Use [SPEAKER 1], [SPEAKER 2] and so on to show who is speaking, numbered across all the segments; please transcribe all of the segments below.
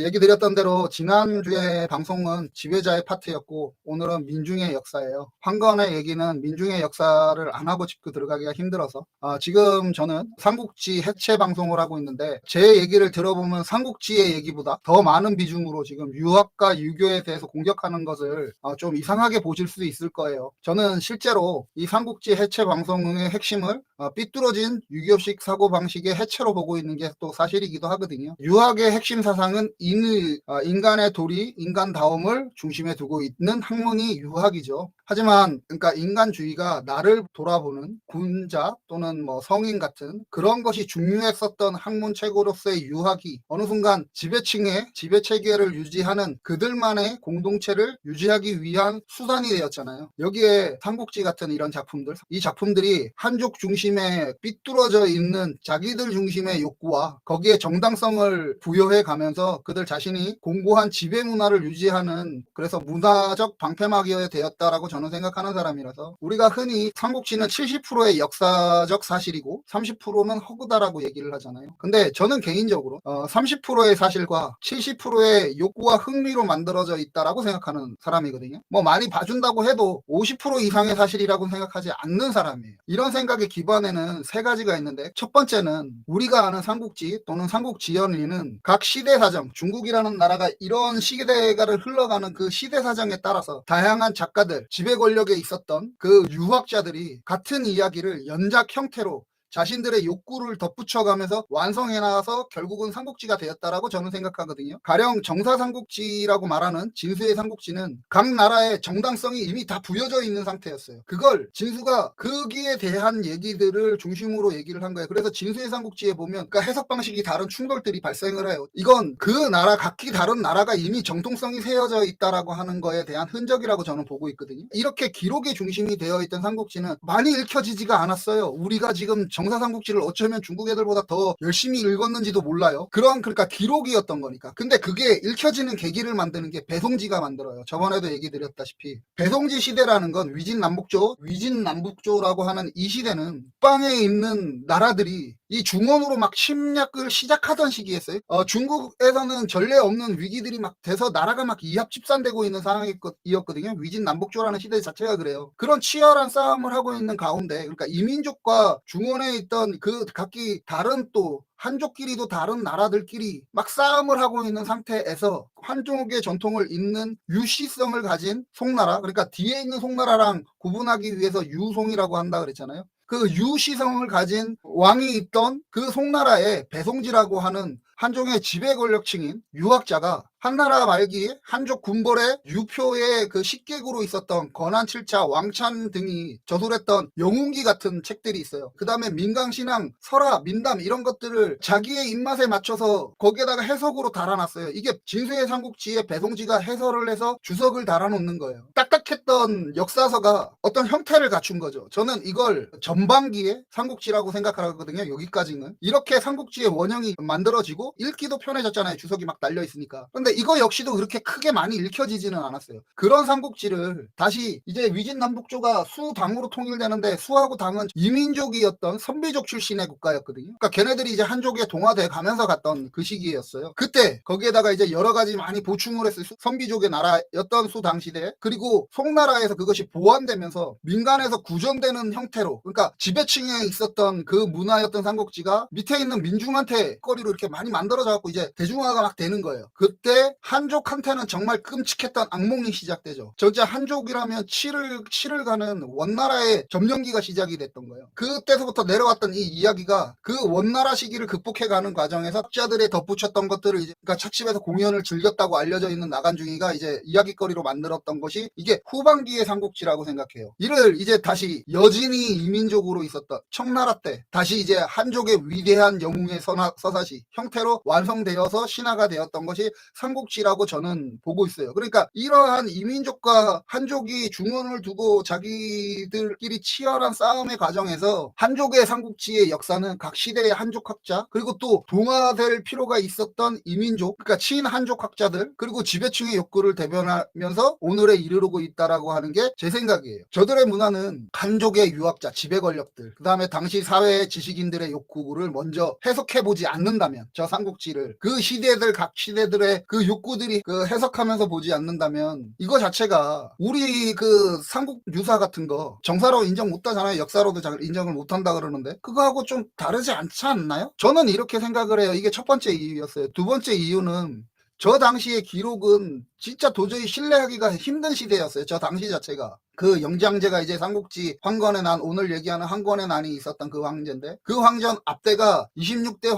[SPEAKER 1] 얘기 드렸던 대로 지난주에 방송은 지배자의 파트였고 오늘은 민중의 역사예요. 황건의 얘기는 민중의 역사를 안 하고 짚고 들어가기가 힘들어서 지금 저는 삼국지 해체 방송을 하고 있는데 제 얘기를 들어보면 삼국지의 얘기보다 더 많은 비중으로 지금 유학과 유교에 대해서 공격하는 것을 좀 이상하게 보실 수 있을 거예요. 저는 실제로 이 삼국지 해체 방송의 핵심을 삐뚤어진 유교식 사고방식의 해체로 보고 있는 게 또 사실이기도 하거든요. 유학의 핵심 사상은 인간의 도리, 인간다움을 중심에 두고 있는 학문이 유학이죠. 하지만 그러니까 인간주의가 나를 돌아보는 군자 또는 뭐 성인 같은 그런 것이 중요했었던 학문체계로서의 유학이 어느 순간 지배층의 지배체계를 유지하는 그들만의 공동체를 유지하기 위한 수단이 되었잖아요. 여기에 삼국지 같은 이런 작품들, 이 작품들이 한족 중심의 삐뚤어져 있는 자기들 중심의 욕구와 거기에 정당성을 부여해 가면서 그들 자신이 공고한 지배 문화를 유지하는, 그래서 문화적 방패막이어야 되었다라고 저는 생각하는 사람이라서, 우리가 흔히 삼국지는 70%의 역사적 사실이고 30%는 허구다라고 얘기를 하잖아요. 근데 저는 개인적으로 30%의 사실과 70%의 욕구와 흥미로 만들어져 있다라고 생각하는 사람이거든요. 뭐 많이 봐준다고 해도 50% 이상의 사실이라고 생각하지 않는 사람이에요. 이런 생각의 기반에는 세 가지가 있는데, 첫 번째는 우리가 아는 삼국지 또는 삼국지연리는 각 시대 사정, 중국이라는 나라가 이런 시대가를 흘러가는 그 시대 사정에 따라서 다양한 작가들, 지배 권력에 있었던 그 유학자들이 같은 이야기를 연작 형태로 자신들의 욕구를 덧붙여가면서 완성해 나가서 결국은 삼국지가 되었다라고 저는 생각하거든요. 가령 정사삼국지라고 말하는 진수의 삼국지는 각 나라의 정당성이 이미 다 부여져 있는 상태였어요. 그걸 진수가 거기에 대한 얘기들을 중심으로 얘기를 한 거예요. 그래서 진수의 삼국지에 보면 그러니까 해석 방식이 다른 충돌들이 발생을 해요. 이건 그 나라, 각기 다른 나라가 이미 정통성이 세워져 있다라고 하는 거에 대한 흔적이라고 저는 보고 있거든요. 이렇게 기록의 중심이 되어 있던 삼국지는 많이 읽혀지지가 않았어요. 우리가 지금 정사삼국지를 어쩌면 중국 애들보다 더 열심히 읽었는지도 몰라요. 그러니까 기록이었던 거니까. 근데 그게 읽혀지는 계기를 만드는 게 배송지가 만들어요. 저번에도 얘기 드렸다시피 배송지 시대라는 건 위진남북조라고 하는 이 시대는 북방에 있는 나라들이 이 중원으로 막 침략을 시작하던 시기였어요. 중국에서는 전례 없는 위기들이 막 돼서 나라가 막 이합집산되고 있는 상황이었거든요. 위진남북조라는 시대 자체가 그래요. 그런 치열한 싸움을 하고 있는 가운데, 그러니까 이민족과 중원에 있던 그 각기 다른 또 한족끼리도 다른 나라들끼리 막 싸움을 하고 있는 상태에서 한족의 전통을 잇는 유시성을 가진 송나라, 그러니까 뒤에 있는 송나라랑 구분하기 위해서 유송이라고 한다 그랬잖아요. 그 유시성을 가진 왕이 있던 그 송나라의 배송지라고 하는 한족의 지배 권력층인 유학자가 한나라 말기 한족 군벌의 유표의 그 식객으로 있었던 건한칠차, 왕찬 등이 저술했던 영웅기 같은 책들이 있어요. 그 다음에 민강신앙, 설화, 민담 이런 것들을 자기의 입맛에 맞춰서 거기에다가 해석으로 달아놨어요. 이게 진수의 삼국지의 배송지가 해설을 해서 주석을 달아놓는 거예요. 딱딱했던 역사서가 어떤 형태를 갖춘 거죠. 저는 이걸 전반기의 삼국지라고 생각하거든요. 여기까지는. 이렇게 삼국지의 원형이 만들어지고 읽기도 편해졌잖아요. 주석이 막 달려있으니까. 근데 이거 역시도 그렇게 크게 많이 읽혀지지는 않았어요. 그런 삼국지를 다시 이제 위진남북조가 수당으로 통일되는데, 수하고 당은 이민족이었던 선비족 출신의 국가였거든요. 그러니까 걔네들이 이제 한족에 동화돼 가면서 갔던 그 시기였어요. 그때 거기에다가 이제 여러 가지 많이 보충을 했어요. 선비족의 나라였던 수당 시대. 그리고 송나라에서 그것이 보완되면서 민간에서 구전되는 형태로, 그러니까 지배층에 있었던 그 문화였던 삼국지가 밑에 있는 민중한테 거리로 이렇게 많이 만들어져 갖고 이제 대중화가 막 되는 거예요. 그때 한족한테는 정말 끔찍했던 악몽이 시작되죠. 진짜 한족이라면 치를 가는 원나라의 점령기가 시작이 됐던 거예요. 그때서부터 내려왔던 이 이야기가 그 원나라 시기를 극복해가는 과정에서 학자들의 덧붙였던 것들을 이제 그러니까 찻집에서 공연을 즐겼다고 알려져 있는 나간중이가 이제 이야기거리로 만들었던 것이 이게 후반기의 삼국지라고 생각해요. 이를 이제 다시 여진이 이민족으로 있었던 청나라 때 다시 이제 한족의 위대한 영웅의 서사시 형태로 완성되어서 신화가 되었던 것이 삼국지라고 저는 보고 있어요. 그러니까 이러한 이민족과 한족이 중원을 두고 자기들끼리 치열한 싸움의 과정에서 한족의 삼국지의 역사는 각 시대의 한족학자 그리고 또 동화될 필요가 있었던 이민족 그러니까 친한족학자들 그리고 지배층의 욕구를 대변하면서 오늘에 이르르고 있다라고 하는 게 제 생각이에요. 저들의 문화는 한족의 유학자, 지배 권력들 그 다음에 당시 사회 지식인들의 욕구를 먼저 해석해보지 않는다면 저 삼국지를 그 시대들 각 시대들의 그 욕구들이 그 해석하면서 보지 않는다면 이거 자체가 우리 그 삼국 유사 같은 거 정사로 인정 못하잖아요. 역사로도 잘 인정을 못한다 그러는데 그거하고 좀 다르지 않지 않나요? 저는 이렇게 생각을 해요. 이게 첫 번째 이유였어요. 두 번째 이유는 저 당시의 기록은 진짜 도저히 신뢰하기가 힘든 시대였어요. 저 당시 자체가. 그 영장제가 이제 삼국지 황건의 난 오늘 얘기하는 황건의 난이 있었던 그 황제인데 그 황전 앞대가 26대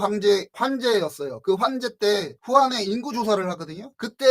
[SPEAKER 1] 환제였어요. 그 환제 때 후한에 인구조사를 하거든요. 그때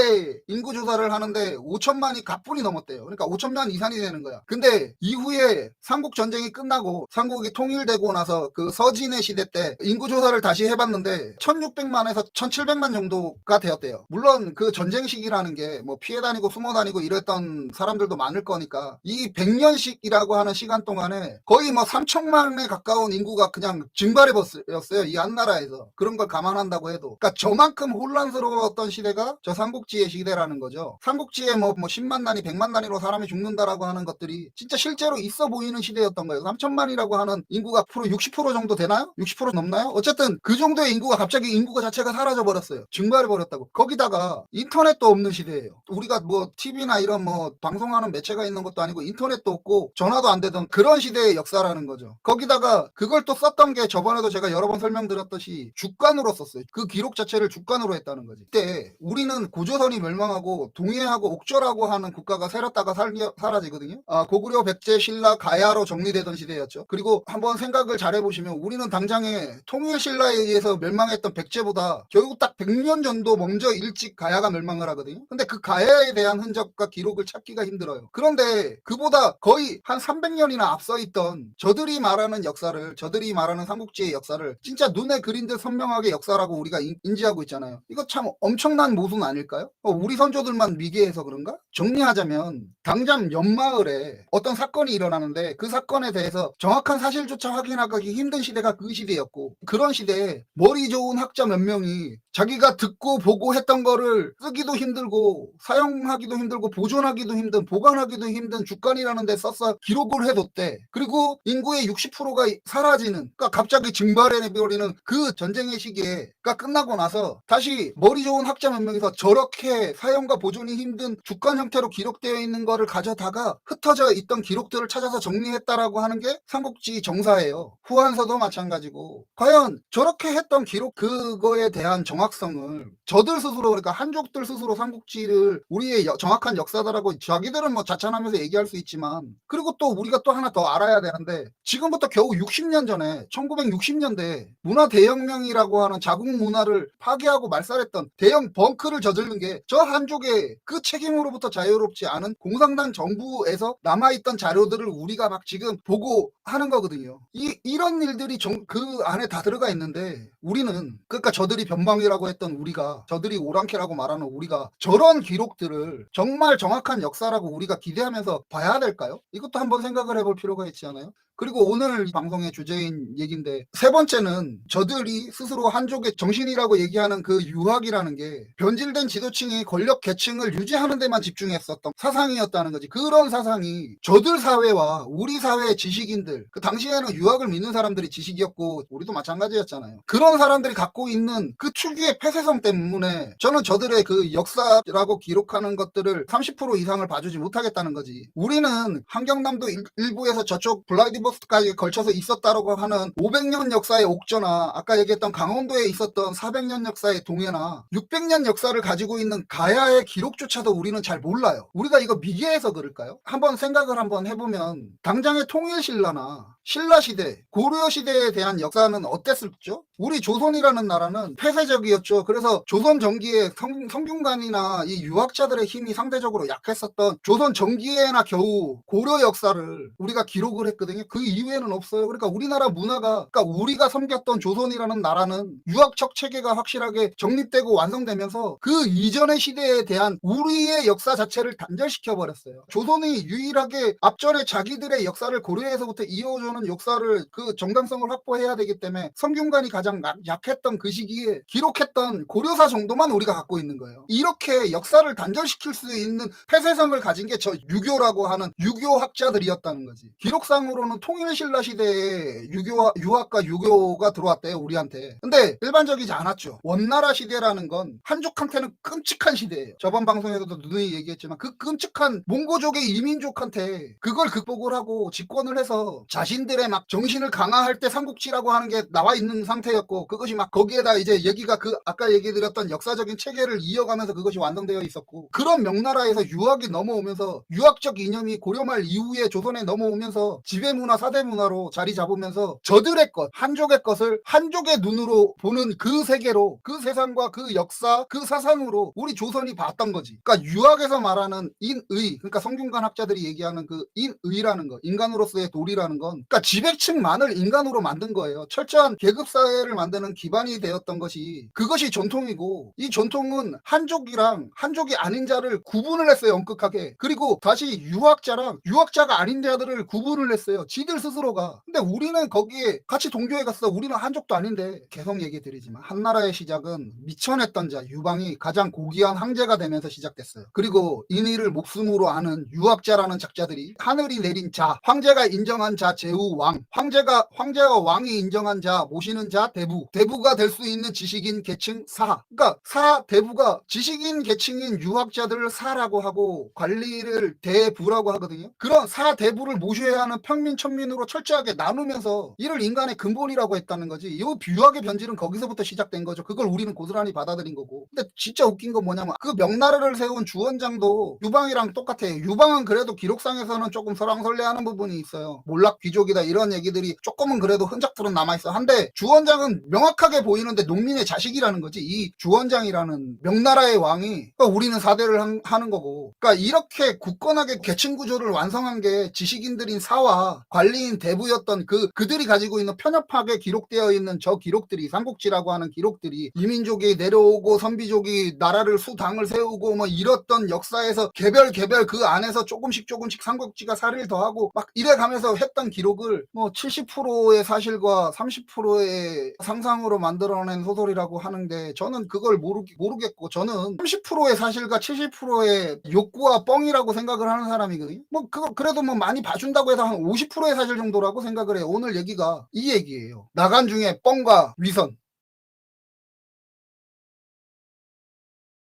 [SPEAKER 1] 인구조사를 하는데 5천만이 가뿐히 넘었대요. 그러니까 5천만 이상이 되는 거야. 근데 이후에 삼국전쟁이 끝나고 삼국이 통일되고 나서 그 서진의 시대 때 인구조사를 다시 해봤는데 1600만에서 1700만 정도가 되었대요. 물론 그 전쟁 시기라는 게 뭐 피해 다니고 숨어 다니고 이랬던 사람들도 많을 거니까 이 100년씩이라고 하는 시간 동안에 거의 뭐 3천만에 가까운 인구가 그냥 증발해버렸어요. 이 한 나라에서. 그런 걸 감안한다고 해도. 그러니까 저만큼 혼란스러웠던 시대가 저 삼국지의 시대라는 거죠. 삼국지에 뭐 10만 단위, 100만 단위로 사람이 죽는다라고 하는 것들이 진짜 실제로 있어 보이는 시대였던 거예요. 3천만이라고 하는 인구가 60% 정도 되나요? 60% 넘나요? 어쨌든 그 정도의 인구가 갑자기 인구가 자체가 사라져버렸어요. 증발해버렸다고. 거기다가 인터넷도 없는 시대예요. 우리가 뭐 TV나 이런 뭐 방송하는 매체가 있는 것도 아니고 인터넷도 없고 전화도 안 되던 그런 시대의 역사라는 거죠. 거기다가 그걸 또 썼던 게 저번에도 제가 여러 번 설명드렸듯이 주간으로 썼어요. 그 기록 자체를 주간으로 했다는 거지. 그때 우리는 고조선이 멸망하고 동해하고 옥조라고 하는 국가가 새렸다가 사라지거든요. 고구려, 백제, 신라, 가야로 정리되던 시대였죠. 그리고 한번 생각을 잘 해보시면 우리는 당장에 통일신라에 의해서 멸망했던 백제보다 결국 딱 100년 정도 먼저 일찍 가야가 멸망을 하거든요. 근데 그 가야에 대한 흔적과 기록을 찾기가 힘들어요. 그런데 그보다 거의 한 300년이나 앞서 있던 저들이 말하는 역사를 저들이 말하는 삼국지의 역사를 진짜 눈에 그린 듯 선명하게 역사라고 우리가 인지하고 있잖아요. 이거 참 엄청난 모순 아닐까요? 우리 선조들만 미개해서 그런가? 정리하자면 당장 연마을에 어떤 사건이 일어나는데 그 사건에 대해서 정확한 사실조차 확인하기 힘든 시대가 그 시대였고 그런 시대에 머리 좋은 학자 몇 명이 자기가 듣고 보고 했던 거를 쓰기도 힘들고 사용하기도 힘들고 보존하기도 힘든 보관하기도 힘든 주간이라는 데 써서 기록을 해뒀대. 그리고 인구의 60%가 사라지는 그러니까 갑자기 증발해버리는 그 전쟁의 시기에 그러니까 끝나고 나서 다시 머리 좋은 학자 몇 명이서 저렇게 사용과 보존이 힘든 주간 형태로 기록되어 있는 거를 가져다가 흩어져 있던 기록들을 찾아서 정리했다라고 하는 게 삼국지 정사예요. 후한서도 마찬가지고 과연 저렇게 했던 기록 그거에 대한 정확성을 저들 스스로 그러니까 한족들 스스로 삼국지를 우리의 정확한 역사다라고 자기들은 뭐 자찬하면서 얘기할 수 있지만 그리고 또 우리가 또 하나 더 알아야 되는데 지금부터 겨우 60년 전에 1960년대 문화 대혁명이라고 하는 자국 문화를 파괴하고 말살했던 대형 벙크를 저지른 게 저 한족의 그 책임으로부터 자유롭지 않은 공산당 정부에서 남아있던 자료들을 우리가 막 지금 보고 하는 거거든요. 이런 일들이 그 안에 다 들어가 있는데 우리는 그러니까 저들이 변방이라고 했던 우리가 저들이 오랑캐라고 말하는 우리가 저런 기록들을 정말 정확한 역사라고 우리가 기대하면서 봐야 될까요? 이것도 한번 생각을 해볼 필요가 있지 않아요? 그리고 오늘 방송의 주제인 얘기인데 세 번째는 저들이 스스로 한족의 정신이라고 얘기하는 그 유학이라는 게 변질된 지도층이 권력 계층을 유지하는 데만 집중했었던 사상이었다는 거지. 그런 사상이 저들 사회와 우리 사회의 지식인들 그 당시에는 유학을 믿는 사람들이 지식이었고 우리도 마찬가지였잖아요. 그런 사람들이 갖고 있는 그 특유의 폐쇄성 때문에 저는 저들의 그 역사라고 기록하는 것들을 30% 이상을 봐주지 못하겠다는 거지. 우리는 한경남도 일부에서 저쪽 블라디보스토크까지 걸쳐서 있었다라고 하는 500년 역사의 옥저나 아까 얘기했던 강원도에 있었던 400년 역사의 동해나 600년 역사를 가지고 있는 가야의 기록조차도 우리는 잘 몰라요. 우리가 이거 미개해서 그럴까요? 한번 생각을 한번 해보면 당장의 통일신라나 신라시대, 고려시대에 대한 역사는 어땠을죠? 우리 조선이라는 나라는 폐쇄적이었죠. 그래서 조선 전기에 성균관이나 이 유학자들의 힘이 상대적으로 약했었던 조선 전기에나 겨우 고려 역사를 우리가 기록을 했거든요. 그 이후에는 없어요. 그러니까 우리나라 문화가, 그러니까 우리가 섬겼던 조선이라는 나라는 유학적 체계가 확실하게 정립되고 완성되면서 그 이전의 시대에 대한 우리의 역사 자체를 단절시켜 버렸어요. 조선이 유일하게 앞전에 자기들의 역사를 고려해서부터 이어오는 역사를 그 정당성을 확보해야 되기 때문에 성균관이 가장 약했던 그 시기에 기록했던 고려사 정도만 우리가 갖고 있는 거예요. 이렇게 역사를 단절시킬 수 있는 폐쇄성을 가진 게 저 유교라고 하는 유교학자들이었다는 거지. 기록상으로는 통일신라 시대에 유학과 유교가 들어왔대요, 우리한테. 근데 일반적이지 않았죠. 원나라 시대라는 건 한족한테는 끔찍한 시대예요. 저번 방송에서도 누누이 얘기했지만 그 끔찍한 몽고족의 이민족한테 그걸 극복을 하고 집권을 해서 자신들의 막 정신을 강화할 때 삼국지라고 하는 게 나와 있는 상태였고, 그것이 막 거기에다 이제 얘기가 그 아까 얘기 드렸던 역사적인 체계를 이어가면서 그것이 완성되어 있었고, 그런 명나라에서 유학이 넘어오면서 유학적 이념이 고려말 이후에 조선에 넘어오면서 지배문화 사대문화로 자리 잡으면서 저들의 것, 한족의 것을 한족의 눈으로 보는 그 세계로, 그 세상과 그 역사, 그 사상으로 우리 조선이 봤던 거지. 그러니까 유학에서 말하는 인의, 그러니까 성균관 학자들이 얘기하는 그 인의라는 거, 인간으로서의 도리라는 건 그러니까 지배층만을 인간으로 만든 거예요. 철저한 계급사회를 만드는 기반이 되었던 것이, 그것이 전통이고, 이 전통은 한족이랑 한족이 아닌 자를 구분을 했어요, 엄격하게. 그리고 다시 유학자랑 유학자가 아닌 자들을 구분을 했어요, 지들 스스로가. 근데 우리는 거기에 같이 동교에 갔어. 우리는 한족도 아닌데. 계속 얘기 드리지만 한나라의 시작은 미천했던 자 유방이 가장 고귀한 황제가 되면서 시작됐어요. 그리고 인의를 목숨으로 아는 유학자라는 작자들이 하늘이 내린 자, 황제가 인정한 자 제후 왕, 황제와 왕이 인정한 자 모시는 자 대부, 대부가 될 수 있는 지식인 계층 사. 그러니까 사 대부가 지식인 계층인 유학자들을 사라고 하고 관리를 대부라고 하거든요. 그런 사 대부를 모셔야 하는 평민 천민으로 철저하게 나누면서 이를 인간의 근본이라고 했다는 거지. 이 유학의 변질은 거기서부터 시작된 거죠. 그걸 우리는 고스란히 받아들인 거고. 근데 진짜 웃긴 건 뭐냐면 그 명나라를 세운 주원장도 유방이랑 똑같아요. 유방은 그래도 기록상에서는 조금 설왕설래하는 부분이 있어요. 몰락 귀족이다 이런 얘기들이 조금은 그래도 흔적들은 남아있어. 한데 주원장은 명확하게 보이는데 농민의 자식이라는 거지. 이 주원장이라는 명나라의 왕이, 그러니까 우리는 사대를 하는 거고, 그러니까 이렇게 굳건하게 계층 구조를 완성한 게 지식인들인 사와 관리인 대부였던 그들이 가지고 있는 편협하게 기록되어 있는 저 기록들이, 삼국지라고 하는 기록들이, 이민족이 내려오고 선비족이 나라를 수당을 세우고 뭐 이랬던 역사에서 개별 그 안에서 조금씩 삼국지가 살을 더하고 막 이래가면서 했던 기록을 뭐 70%의 사실과 30%의 상상으로 만들어낸 소설이라고 하는데, 저는 그걸 모르겠고, 저는 30%의 사실과 70%의 욕구와 뻥이라고 생각을 하는 사람이거든요. 뭐 그거 그래도 뭐 많이 봐준다고 해서 한 50%의 사실 정도라고 생각을 해요. 오늘 얘기가 이 얘기예요. 나간 중에 뻥과 위선,